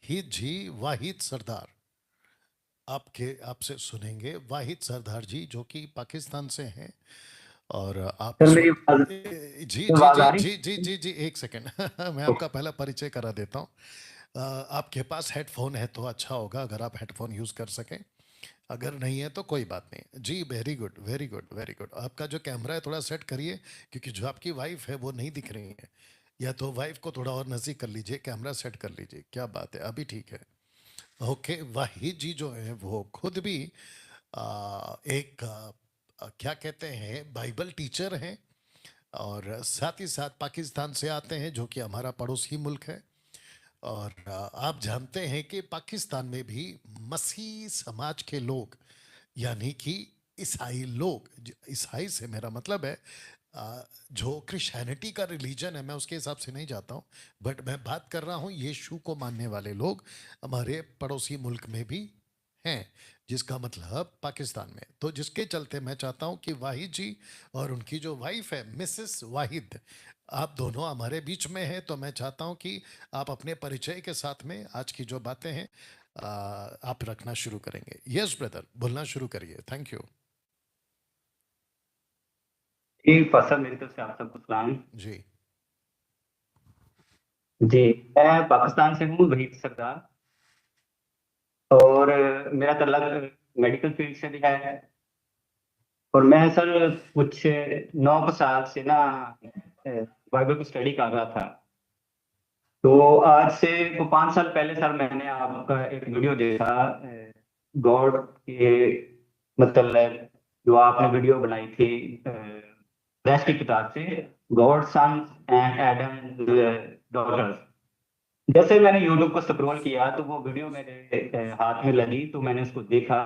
वाहिद जी, वाहिद सरदार। आपसे सुनेंगे वाहिद सरदार जी, जो कि पाकिस्तान से हैं। और आप सर इस मेरी वक्त आवाज जी जी आवाज जी आ रही जी जी जी जी, एक सेकंड। मैं आपका पहला परिचय करा देता हूँ। आपके पास हेडफोन है तो अच्छा होगा, अगर आप हेडफोन यूज़ कर सकें। अगर नहीं है तो कोई बात नहीं जी। Very good, very good, very good. आपका जो कैमरा है थोड़ा सेट करिए, क्योंकि जो आपकी वाइफ है वो नहीं दिख रही है। या तो वाइफ को थोड़ा और नज़दीक कर लीजिए, कैमरा सेट कर लीजिए। क्या बात है, अभी ठीक है। ओके, वाहिद जी जो है वो खुद भी एक क्या कहते हैं, बाइबल टीचर हैं। और साथ ही साथ पाकिस्तान से आते हैं, जो कि हमारा पड़ोसी मुल्क है। और आप जानते हैं कि पाकिस्तान में भी मसीह समाज के लोग, यानी कि ईसाई लोग, ईसाई से मेरा मतलब है जो क्रिश्चियनिटी का रिलीजन है, मैं उसके हिसाब से नहीं जाता हूँ। बट मैं बात कर रहा हूँ यीशु को मानने वाले लोग हमारे पड़ोसी मुल्क में भी हैं, जिसका मतलब पाकिस्तान में। तो जिसके चलते मैं चाहता हूँ कि वाहिद जी और उनकी जो वाइफ है मिसेस वाहिद, आप दोनों हमारे बीच में हैं। तो मैं चाहता हूँ कि आप अपने परिचय के साथ में आज की जो बातें हैं आप रखना शुरू करेंगे। यस ब्रदर, बोलना शुरू करिए। थैंक यू ठीक सर, मेरी तरफ से आप सबको सलाम। जी। जी, मैं पाकिस्तान से हूँ, वहीद सरदार। और मेरा तल्लक मेडिकल फील्ड से भी है। और मैं सर कुछ 9 साल से ना बाइबल को स्टडी कर रहा था। तो आज से 5 साल पहले सर मैंने आपका एक वीडियो देखा, गॉड के मतलब जो आपने वीडियो बनाई थी प्रेस की किताब से, God son and Adam daughters. जैसे मैंने यूट्यूब को स्क्रॉल किया तो वो वीडियो मेरे हाथ में लगी, तो मैंने उसको देखा।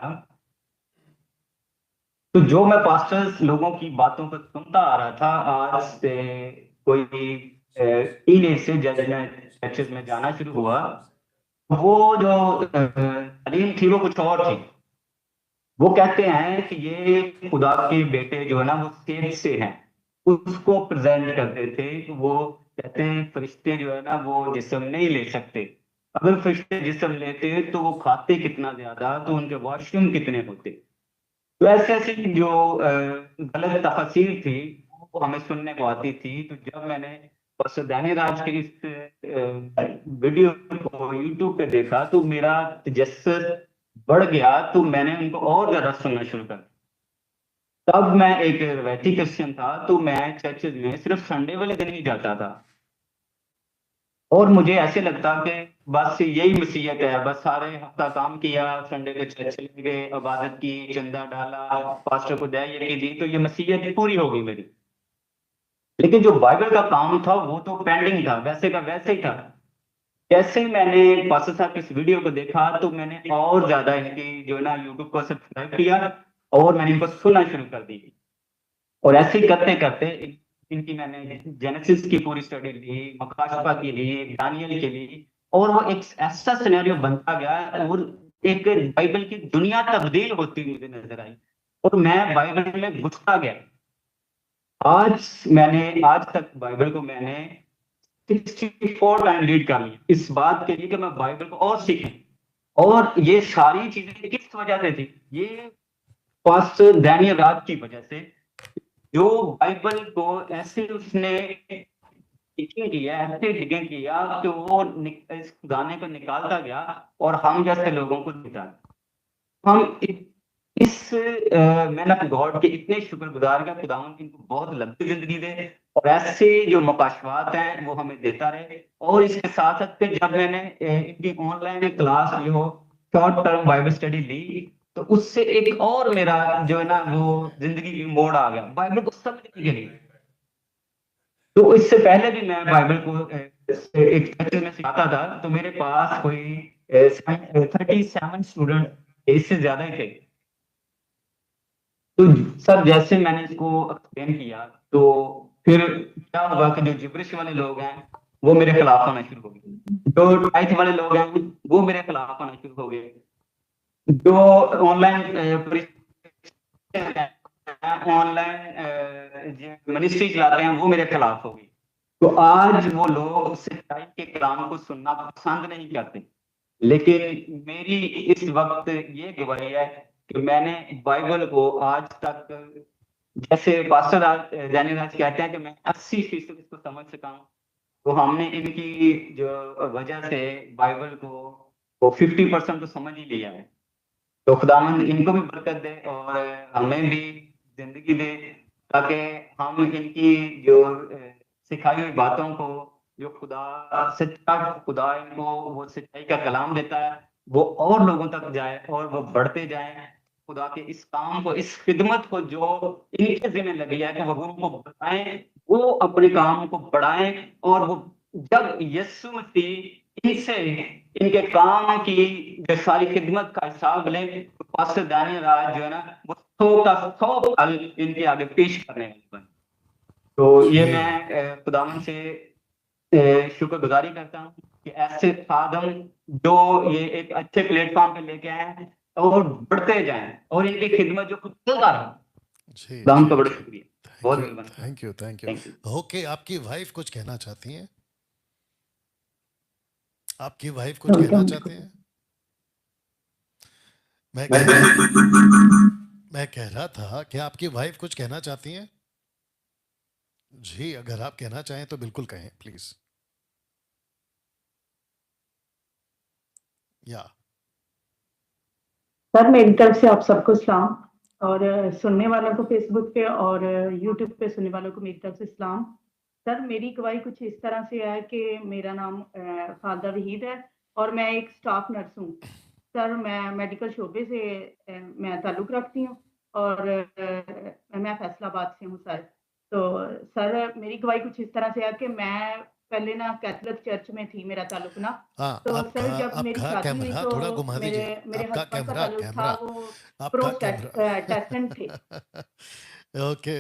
तो जो मैं पास्टर्स लोगों की बातों को सुनता आ रहा था, आज से कोई 3 एज से जब मैं चर्चेज में जाना शुरू हुआ, वो जो तालीम थी वो कुछ और थी। वो कहते हैं कि ये खुदा के बेटे जो है ना वो सेज से हैं, उसको प्रेजेंट करते थे। तो वो कहते हैं फरिश्ते जो है ना वो जिस्म नहीं ले सकते। अगर फरिश्ते जिस्म लेते तो वो खाते कितना ज्यादा, तो उनके वॉशरूम कितने होते। तो ऐसे ऐसे जो गलत तफसीर थी वो हमें सुनने को आती थी। तो जब मैंने बस दानिराज के इस वीडियो को यूट्यूब पे देखा तो मेरा तजस्सुस बढ़ गया, तो मैंने उनको और ज्यादा सुनना शुरू कर दिया। तब मैं एक रवायती क्रिश्चियन था, तो मैं चर्च में सिर्फ संडे वाले दिन ही जाता था। और मुझे ऐसे लगता कि बस यही मसीहत है, बस सारे हफ्ता काम किया, संडे को चर्च चले गए, इबादत की, चंदा डाला, पास्टर को दया की दी, तो ये मसीहत पूरी हो गई मेरी। लेकिन जो बाइबल का काम था वो तो पेंडिंग था, वैसे का वैसे ही था। जैसे ही मैंने पास्टर साहब की इस वीडियो को देखा तो मैंने और ज्यादा इनकी जो है ना यूट्यूब को सब्सक्राइब किया, और मैंने इनको सुनना शुरू कर दी। और ऐसे ही करते करते इनकी मैंने जेनेसिस की पूरी स्टडी ली, मकाशफा की ली, दानियल की ली। और वो एक ऐसा सिनेरियो बनता गया, और एक बाइबल की दुनिया तब्दील होती मुझे नजर आई, और मैं बाइबल में घुसता गया। आज तक बाइबल को मैंने 64 टाइम रीड कर लिया, इस बात के लिए कि मैं बाइबल को और सीखूं। और ये सारी चीजें किस वजह से थी? ये पास्टर डैनियल राज की वजह से, जो बाइबल को ऐसे उसने टीचिंग किया, ऐसे टीचिंग किया कि वो इस गाने को निकालता गया और हम जैसे लोगों को देता। हम इस मैन ऑफ गॉड के इतने शुक्रगुजार का, खुदा इनको बहुत लंबी जिंदगी दे, और ऐसे जो मकाशवात हैं वो हमें देता रहे। और इसके साथ साथ जब मैंने इनकी ऑनलाइन क्लास जो शॉर्ट टर्म बाइबल स्टडी ली, तो उससे एक और मेरा जो है ना वो जिंदगी की मोड़ आ गया बाइबल को समझने के लिए। तो इससे पहले भी मैं बाइबल को एक चर्च में सिखाता था, तो मेरे पास कोई 37 स्टूडेंट इससे ज्यादा ही थे। तो सर जैसे मैंने इसको एक्सप्लेन किया, तो फिर क्या हुआ कि जो जिब्रिश वाले लोग हैं वो मेरे खिलाफ आना शुरू हो गए, जो टाइथ वाले लोग हैं वो मेरे खिलाफ आना शुरू हो गए, जो ऑनलाइन मिनिस्ट्री चलाते हैं वो मेरे खिलाफ हो गई। तो आज वो लोग सच्चाई के कलाम को सुनना पसंद नहीं करते। लेकिन मेरी इस वक्त ये गवाही है कि मैंने बाइबल को आज तक, जैसे पास्टर डैनियल राज कहते हैं कि मैं 80% इसको समझ सका हूँ, तो हमने इनकी जो वजह से बाइबल को 50% तो समझ ही लिया है। तो खुदावंद इनको भी बरकत दे और हमें भी जिंदगी दे, ताकि हम इनकी जो सिखाई हुई बातों को, जो सच्चा खुदा इनको वो सच्चाई का कलाम देता है, वो और लोगों तक जाए और वो बढ़ते जाए। खुदा के इस काम को, इस खिदमत को जो इनके जिम्मे लगी है, कि वो उनको बताएं, वो अपने काम को बढ़ाएं, और वो जब यीशु मसीह इनसे इनके काम की जो सारी खिदमत का हिसाब ले, तो पास्टर दानियल राज जो है ना, वो 100 का 100 फल इनके आगे पेश करने वाले बने। तो ये जी मैं खुदावन से शुक्रगुजारी करता हूँ कि ऐसे खादम जो ये एक अच्छे प्लेटफॉर्म पे लेके आए हैं और बढ़ते जाएं, और इनकी खिदमत जो खुदा रहे। जी खुदावन जी का बड़ा जी शुक्रिया, थैंक बहुत यू मेहरबानी। Thank you thank you thank you. Okay आपकी वाइफ कुछ कहना चाहती हैं आपकी वाइफ कुछ कहना चाहते हैं मैं कह रहा मैं कह रहा था कि आपकी वाइफ कुछ कहना चाहती हैं जी अगर आप कहना चाहें तो बिल्कुल कहें प्लीज या सर मेरी तरफ से आप सबको सलाम, और सुनने वालों को फेसबुक पे और यूट्यूब पे सुनने वालों को मेरी तरफ से सलाम। सर मेरी गवाही कुछ इस तरह से है कि मेरा नाम खालदा वहीद है और मैं एक स्टाफ नर्स हूँ। सर मैं मेडिकल शोबे से मैं ताल्लुक़ रखती हूँ और मैं फैसलाबाद से हूँ सर। तो सर मेरी गवाही कुछ इस तरह से है कि मैं पहले ना कैथोलिक चर्च में थी, मेरा ताल्लुक ना। हाँ तो सर जब मेरी आपका शादी हुई कैमरा तो थोड़ा घुमा मेरे दीजिए मेरे आपका हस्बैंड का कैमरा ताल्लुक था, कैमरा वो आपका प्रोटेस्टेंट थे। कैमरा ओके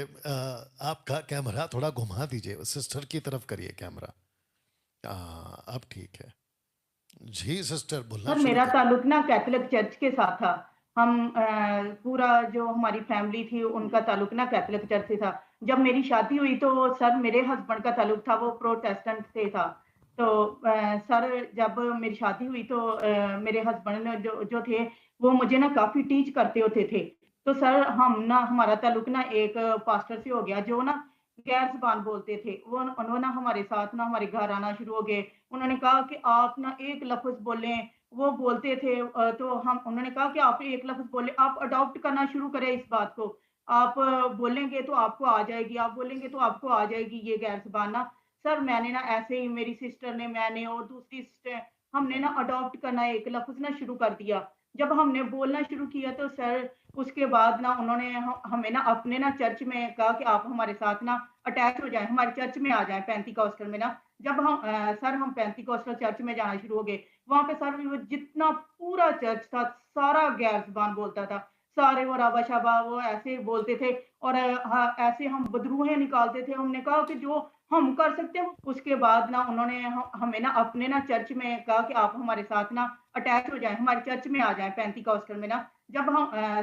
आपका कैमरा थोड़ा घुमा दीजिए सिस्टर की तरफ करिए कैमरा अब ठीक है जी सिस्टर बोलना सर शुरू मेरा कर ताल्लुक ना कैथोलिक चर्च के साथ था। हम पूरा जो हमारी फैमिली थी उनका ताल्लुक ना कैथोलिक चर्च से था। जब मेरी शादी हुई तो सर मेरे हस्बैंड का ताल्लुक था, वो प्रोटेस्टेंट से था। तो सर जब मेरी शादी हुई तो मेरे हस्बैंड ने जो थे वो मुझे ना काफ़ी टीच करते होते थे। तो सर हम ना हमारा ताल्लुक ना एक पास्टर से हो गया जो ना गैर ज़ुबान बोलते थे। वो उन्होंने ना हमारे साथ ना हमारे घर आना शुरू हो गए। उन्होंने कहा कि आप ना एक लफ्ज़ बोलें, वो बोलते थे तो हम उन्होंने कहा कि आप एक लफ्ज़ बोले, आप अडॉप्ट करना शुरू करें इस बात को। आप बोलेंगे तो आपको आ जाएगी, आप बोलेंगे तो आपको आ जाएगी ये गैर ज़ुबान ना। सर मैंने ना ऐसे ही मेरी सिस्टर ने, मैंने और दूसरी सिस्टर, हमने ना अडॉप्ट करना एक लफ्ज़ ना शुरू कर दिया। जब हमने बोलना शुरू किया तो सर उसके बाद ना उन्होंने हमें ना अपने ना चर्च में कहा कि आप हमारे साथ ना अटैच हो जाएँ, हमारे चर्च में आ जाएँ पेंटिकॉस्टल में ना। जब सर हम पेंटिकॉस्टल चर्च में जाना शुरू हो गए, वहाँ पे सर वो जितना पूरा चर्च था, सारा गैर ज़ुबान बोलता था। सारे वो राबा-शाबा वो ऐसे बोलते थे और हाँ, ऐसे हम बदरूहें निकालते थे। हमने कहा कि जो हम कर सकते हैं, उसके बाद ना उन्होंने हमें ना अपने ना चर्च में कहा कि आप हमारे साथ ना अटैच हो जाएँ, हमारे चर्च में आ जाएँ पेंटिकॉस्टल में ना। जब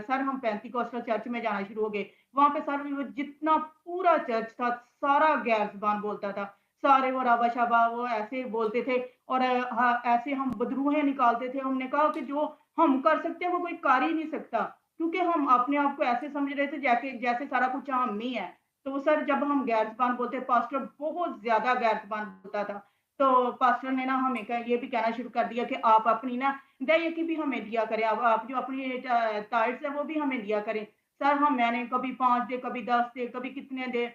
सर हम पेंटिकॉस्टल चर्च में जाना शुरू हो गए, वहाँ पे सर वो जितना पूरा चर्च था, सारा गैर ज़ुबान बोलता था। सारे वो राबा-शाबा वो ऐसे बोलते थे और हाँ, ऐसे हम बदरूहें निकालते थे। हमने कहा कि जो हम कर सकते हैं, वो कोई कर ही नहीं सकता, क्योंकि हम अपने आप को ऐसे समझ रहे थे जैसे जैसे सारा कुछ हम ही है। तो सर जब हम गैर ज़ुबान बोलते, पास्टर बहुत ज़्यादा गैर ज़ुबान बोलता था। तो पास्टर ने ना हमें ये भी कहना शुरू कर दिया कि आप अपनी ना देयकी भी हमें दिया करें, अब आप जो अपनी टाइट्स है वो भी हमें दिया करें। सर हम मैंने कभी 5 दे, कभी 10 दे, कभी कितने दे।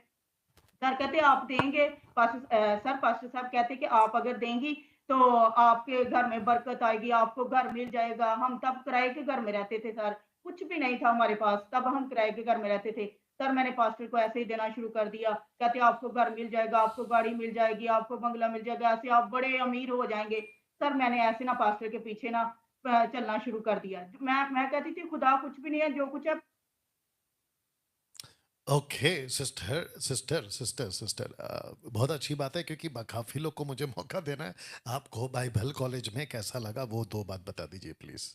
सर कहते आप देंगे, सर पास्टर साहब कहते कि आप अगर देंगी तो आपके घर में बरकत आएगी, आपको घर मिल जाएगा। हम तब किराए के घर में रहते थे सर, कुछ भी नहीं था हमारे पास, तब हम किराए के घर में रहते थे। सर मैंने पास्टर को ऐसे ही देना शुरू कर दिया, कहते आपको घर मिल जाएगा, आपको गाड़ी मिल जाएगी, आपको बंगला मिल जाएगा, ऐसे आप बड़े अमीर हो जाएँगे। सर मैंने ऐसे ना पास्टर के पीछे ना चलना शुरू कर दिया। मैं कहती थी खुदा कुछ भी नहीं है, जो कुछ है okay sister sister sister sister बहुत अच्छी बात है क्योंकि काफ़ी लोग को मुझे मौका देना है आपको बाइबल कॉलेज में कैसा लगा वो दो बात बता दीजिए प्लीज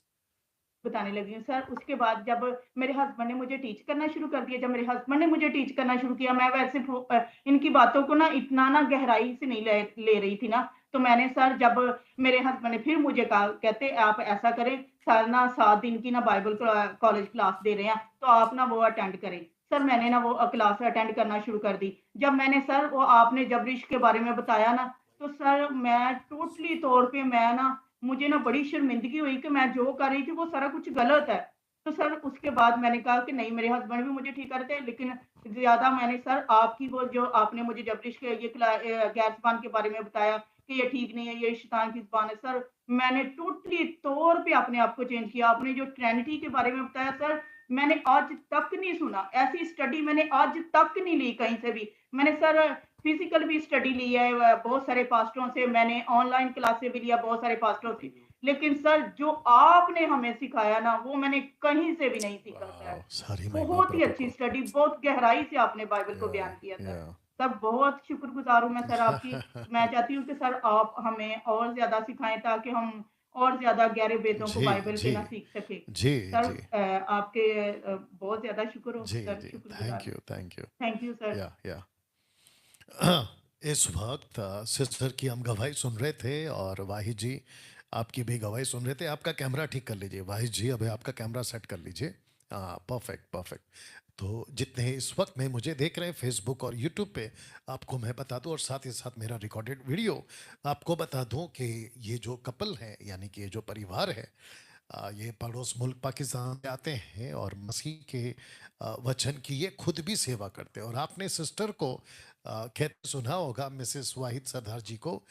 बताने लगी हूँ सर। उसके बाद जब मेरे हस्बैंड ने मुझे टीच करना शुरू कर दिया, जब मेरे हस्बैंड ने मुझे टीच करना शुरू किया, मैं वैसे इनकी बातों को ना इतना ना गहराई से नहीं ले ले रही थी ना। तो मैंने सर जब मेरे हस्बैंड ने फिर मुझे कहा, कहते आप ऐसा करें, सर ना 7 दिन की ना बाइबल कॉलेज क्लास दे रहे हैं, तो आप ना वो अटेंड करें। सर मैंने ना वो क्लास अटेंड करना शुरू कर दी। जब मैंने सर वो आपने जब रिश्क के बारे में बताया ना, तो सर मैं टोटली तौर पे मैं ना मुझे ना बड़ी शर्मिंदगी हुई कि मैं जो कर रही थी वो सारा कुछ गलत है। तो सर उसके बाद मैंने कहा कि नहीं, मेरे हस्बैंड भी मुझे ठीक करते हैं, लेकिन ज़्यादा मैंने सर आपकी वो जो आपने मुझे जब रिश्क ये गैर ज़ुबान के बारे में बताया कि ये ठीक नहीं है, ये शैतान की ज़ुबान है। सर मैंने टोटली तौर पे अपने आप को चेंज किया। आपने जो ट्रिनिटी के बारे में बताया सर, मैंने आज तक नहीं सुना। ऐसी स्टडी मैंने आज तक नहीं ली कहीं से भी। मैंने सर फिज़िकल भी स्टडी ली है बहुत सारे पास्टरों से, मैंने ऑनलाइन क्लासेस भी लिया बहुत सारे पास्टरों से। लेकिन सर जो आपने हमें सिखाया ना, वो मैंने कहीं से भी नहीं सीखा वाह, सर। सारी महिमा बहुत ही प्रभु अच्छी को। स्टडी, बहुत गहराई से आपने बाइबल को या बयान किया सर। या सर बहुत शुक्रगुज़ार हूँ मैं सर आपकी। मैं चाहती हूँ कि सर आप हमें और ज़्यादा सिखाएँ ताकि हम और ज़्यादा गहरे भेदों को जी बाइबल के जी ना सीख सकें। जी सर जी आपके बहुत ज़्यादा शुक्र हो जी सर, जी, शुक्रगुज़ार थैंक हूँ। You thank you. Thank you sir. या इस वक्त सिस्टर की हम गवाही सुन रहे थे और वाहिद जी आपकी भी गवाही सुन रहे थे। आपका कैमरा ठीक कर लीजिए वाहिद जी, अभी आपका कैमरा सेट कर लीजिए। हाँ, परफेक्ट परफेक्ट। तो जितने इस वक्त में मुझे देख रहे हैं फेसबुक और यूट्यूब पे, आपको मैं बता दूं और साथ ही साथ मेरा रिकॉर्डेड वीडियो आपको बता दूं कि ये जो कपल है यानी कि ये जो परिवार है, ये पड़ोस मुल्क पाकिस्तान से आते हैं और मसीह के वचन की ये खुद भी सेवा करते हैं। और आपने सिस्टर को कहते सुना होगा, मिसेस वाहिद सरदार जी को,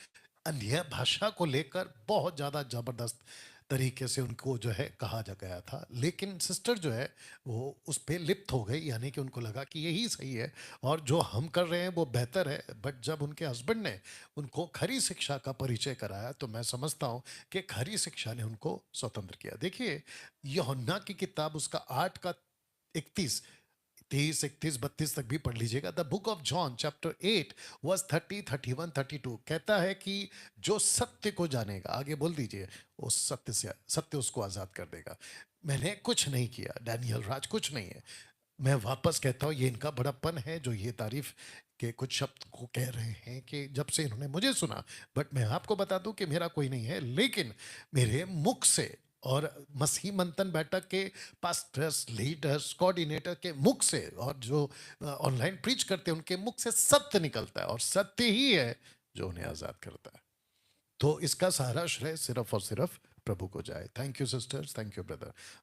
अन्य भाषा को लेकर बहुत ज़्यादा ज़बरदस्त तरीके से उनको जो है कहा जा गया था, लेकिन सिस्टर जो है वो उस पे लिप्त हो गई, यानी कि उनको लगा कि यही सही है और जो हम कर रहे हैं वो बेहतर है। बट जब उनके हस्बैंड ने उनको खरी शिक्षा का परिचय कराया तो मैं समझता हूँ कि खरी शिक्षा ने उनको स्वतंत्र किया। देखिए यूहन्ना की किताब उसका 8 का 31, 30, 31, 32 तक भी पढ़ लीजिएगा। The book of John chapter 8 verse 30, 31, 32 कहता है कि जो सत्य को जानेगा, आगे बोल दीजिए, उस सत्य से सत्य उसको आजाद कर देगा। मैंने कुछ नहीं किया, डैनियल राज कुछ नहीं है। मैं वापस कहता हूँ ये इनका बड़प्पन है जो ये तारीफ के कुछ शब्द को कह रहे हैं कि जब से इन्होंने मुझे सुना। बट मैं आपको बता दूं कि मेरा कोई नहीं है, लेकिन मेरे मुख से और मसीह मंथन बैठक के पास्टर्स, लीडर्स, कोऑर्डिनेटर के मुख से और जो ऑनलाइन प्रीच करते हैं उनके मुख से सत्य निकलता है और सत्य ही है जो उन्हें आज़ाद करता है। तो इसका सारा श्रेय सिर्फ और सिर्फ प्रभु को जाए। Thank you sisters, thank you brother.